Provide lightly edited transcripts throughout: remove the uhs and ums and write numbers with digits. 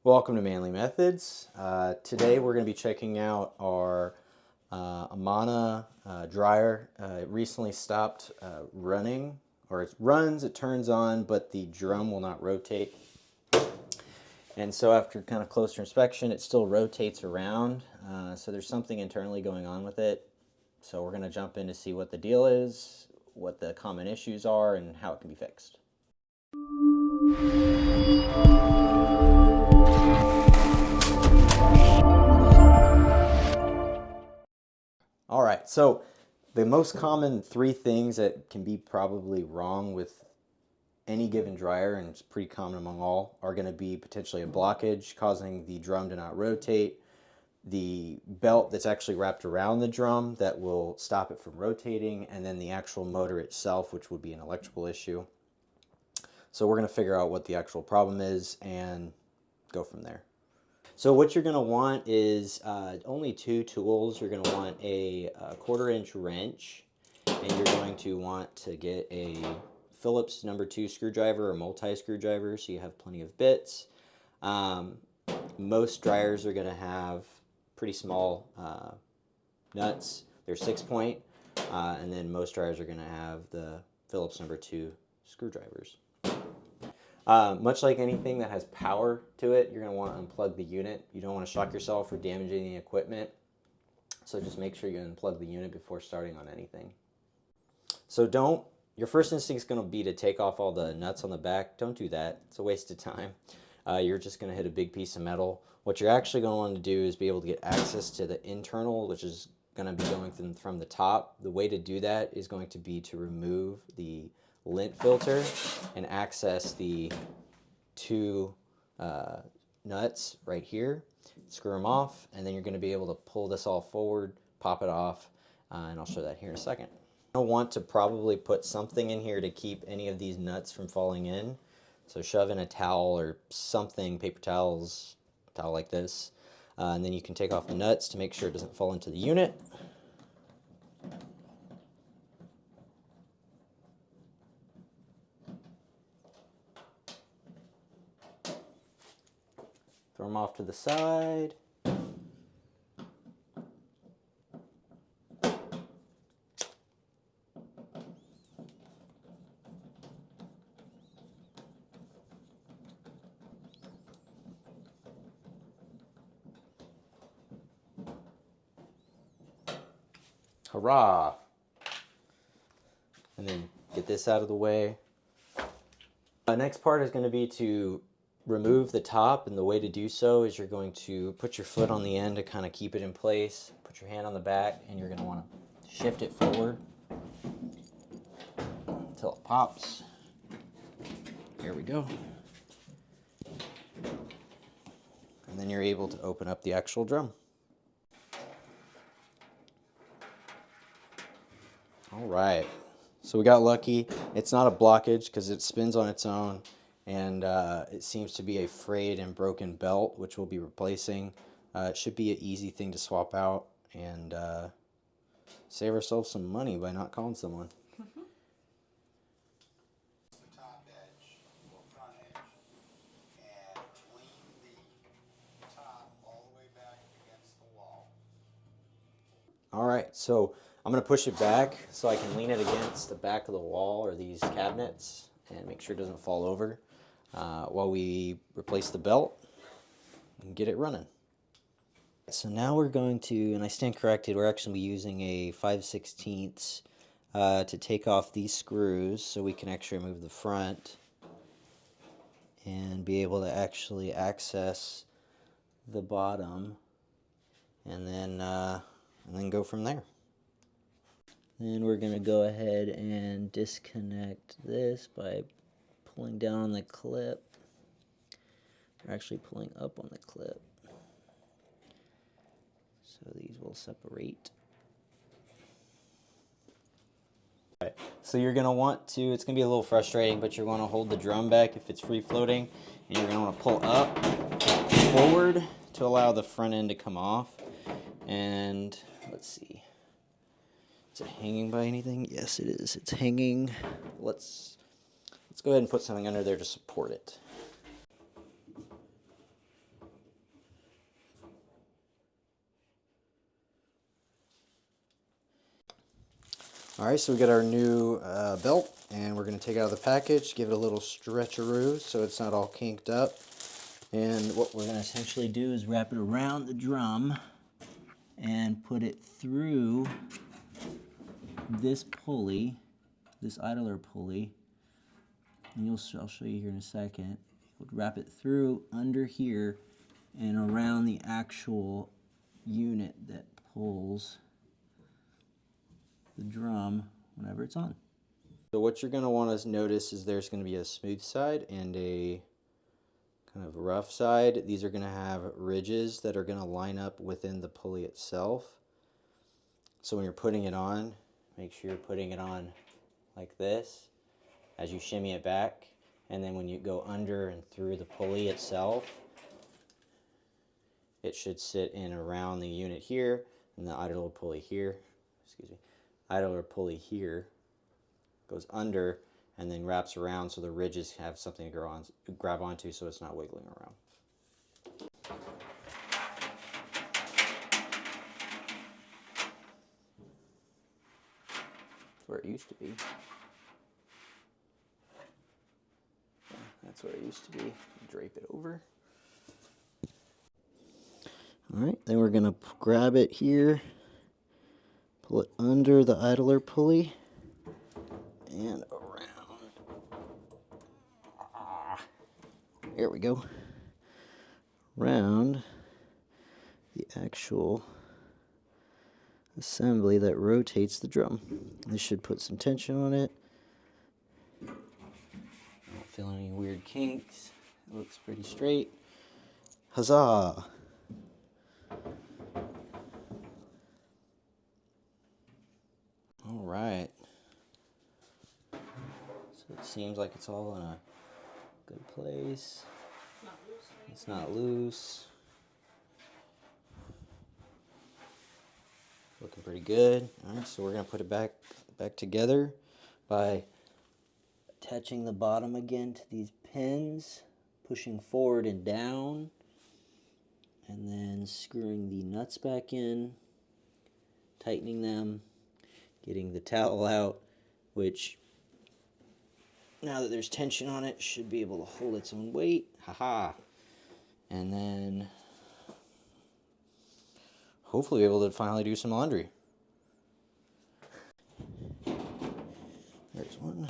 Welcome to Manly Methods. Today we're going to be checking out our Amana dryer. It recently stopped running, or it runs, it turns on, but the drum will not rotate. And so after kind of closer inspection, it still rotates around. So there's something internally going on with it. So we're going to jump in to see what the deal is, what the common issues are, and how it can be fixed. All right, so the most common three things that can be probably wrong with any given dryer, and it's pretty common among all, are going to be potentially a blockage causing the drum to not rotate, the belt that's actually wrapped around the drum that will stop it from rotating, and then the actual motor itself, which would be an electrical issue. So we're going to figure out what the actual problem is and go from there. So what you're going to want is only two tools. You're going to want a 1/4-inch wrench, and you're going to want to get a Phillips No. 2 screwdriver or multi-screwdriver so you have plenty of bits. Most dryers are going to have pretty small nuts. They're 6-point, and then most dryers are going to have the Phillips No. 2 screwdrivers. Much like anything that has power to it, you're going to want to unplug the unit. You don't want to shock yourself or damaging the equipment. So just make sure you unplug the unit before starting on anything. So your first instinct is going to be to take off all the nuts on the back. Don't do that. It's a waste of time. You're just going to hit a big piece of metal. What you're actually going to want to do is be able to get access to the internal, which is going to be going from the top. The way to do that is going to be to remove the lint filter and access the two nuts right here, screw them off, and then you're going to be able to pull this all forward, pop it off, and I'll show that here in a second. You'll want to probably put something in here to keep any of these nuts from falling in. So shove in a towel or something, paper towels, towel like this, and then you can take off the nuts to make sure it doesn't fall into the unit. Throw them off to the side. Hurrah! And then get this out of the way. The next part is going to be to remove the top, and the way to do so is you're going to put your foot on the end to kind of keep it in place, put your hand on the back, and you're going to want to shift it forward until it pops. There we go. And then you're able to open up the actual drum. All right, so we got lucky. It's not a blockage because it spins on its own, and it seems to be a frayed and broken belt, which we'll be replacing. It should be an easy thing to swap out and save ourselves some money by not calling someone. The top edge or front edge and lean the top all the way back against the wall. All right, so I'm going to push it back so I can lean it against the back of the wall or these cabinets and make sure it doesn't fall over while we replace the belt and get it running. So now we're going to, and I stand corrected, we're actually using a 5/16 to take off these screws so we can actually remove the front and be able to actually access the bottom and then go from there. Then we're going to go ahead and disconnect this by pulling down on the clip. We're actually pulling up on the clip. So these will separate. Right. So you're going to want to, it's going to be a little frustrating, but you're going to hold the drum back if it's free floating, and you're going to want to pull up forward to allow the front end to come off. And let's see. Is it hanging by anything? Yes, it is. It's hanging. Let's go ahead and put something under there to support it. All right, so we got our new belt, and we're going to take it out of the package, give it a little stretcheroo so it's not all kinked up. And what we're going to essentially do is wrap it around the drum and put it through this pulley, this idler pulley. And I'll show you here in a second. We'll wrap it through under here and around the actual unit that pulls the drum whenever it's on. So what you're going to want to notice is there's going to be a smooth side and a kind of rough side. These are going to have ridges that are going to line up within the pulley itself. So when you're putting it on, make sure you're putting it on like this as you shimmy it back. And then when you go under and through the pulley itself, it should sit in around the unit here and the idler pulley here. Excuse me. Idler pulley here goes under and then wraps around so the ridges have something to grab onto so it's not wiggling around. That's where it used to be. Yeah, that's where it used to be. Drape it over. Alright, then we're going to grab it here, pull it under the idler pulley, and around. There we go. Around the actual assembly that rotates the drum. This should put some tension on it. Don't feel any weird kinks. It looks pretty straight. Huzzah! All right. So it seems like it's all in a good place. It's not loose. Looking pretty good. All right, so we're gonna put it back together by attaching the bottom again to these pins, pushing forward and down, and then screwing the nuts back in, tightening them, getting the towel out, which now that there's tension on it should be able to hold its own weight. Haha. And then hopefully be able to finally do some laundry. There's one.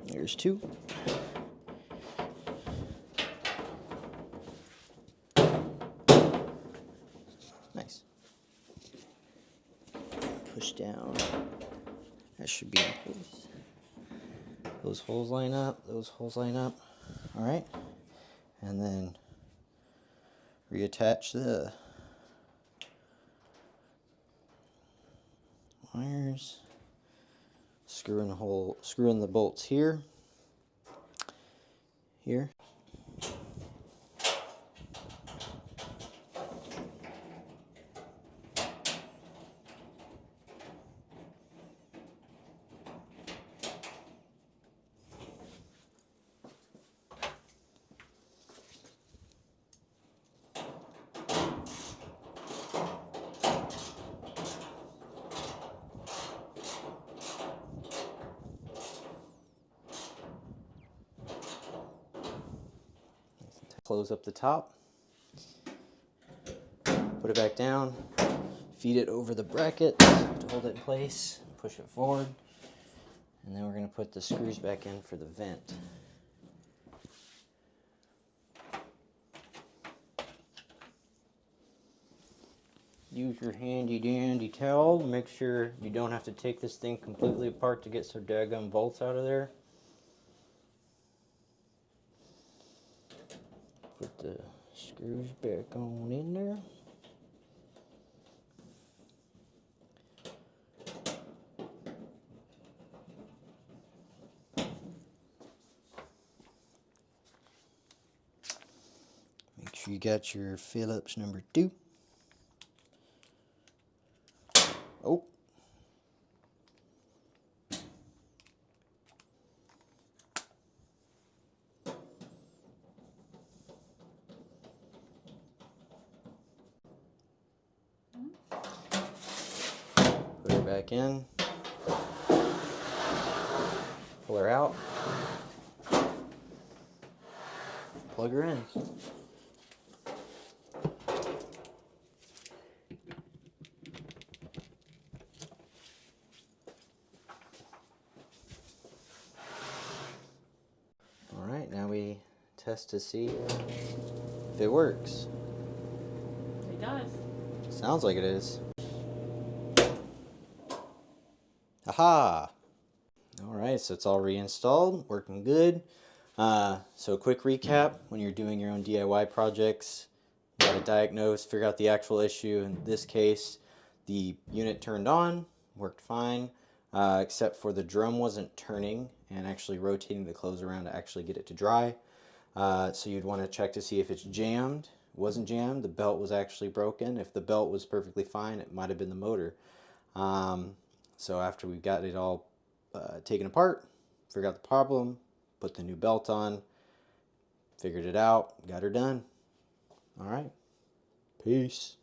There's two. Nice. Push down. That should be in place. Those holes line up. Those holes line up. All right. And then reattach the wires. Screw in the bolts here. Here. Close up the top, put it back down, feed it over the bracket to hold it in place, push it forward, and then we're going to put the screws back in for the vent. Use your handy dandy towel, make sure you don't have to take this thing completely apart to get some daggum bolts out of there. Put the screws back on in there. Make sure you got your Phillips number 2. Oh. back in. Pull her out. Plug her in. All right, now we test to see if it works. It does. Sounds like it is. Aha! All right, so it's all reinstalled, working good. So a quick recap, when you're doing your own DIY projects, you gotta diagnose, figure out the actual issue. In this case, the unit turned on, worked fine, except for the drum wasn't turning and actually rotating the clothes around to actually get it to dry. So you'd want to check to see if it's jammed. It wasn't jammed, the belt was actually broken. If the belt was perfectly fine, it might have been the motor. So after we got it all taken apart, figured out the problem, put the new belt on, figured it out, got her done. All right. Peace.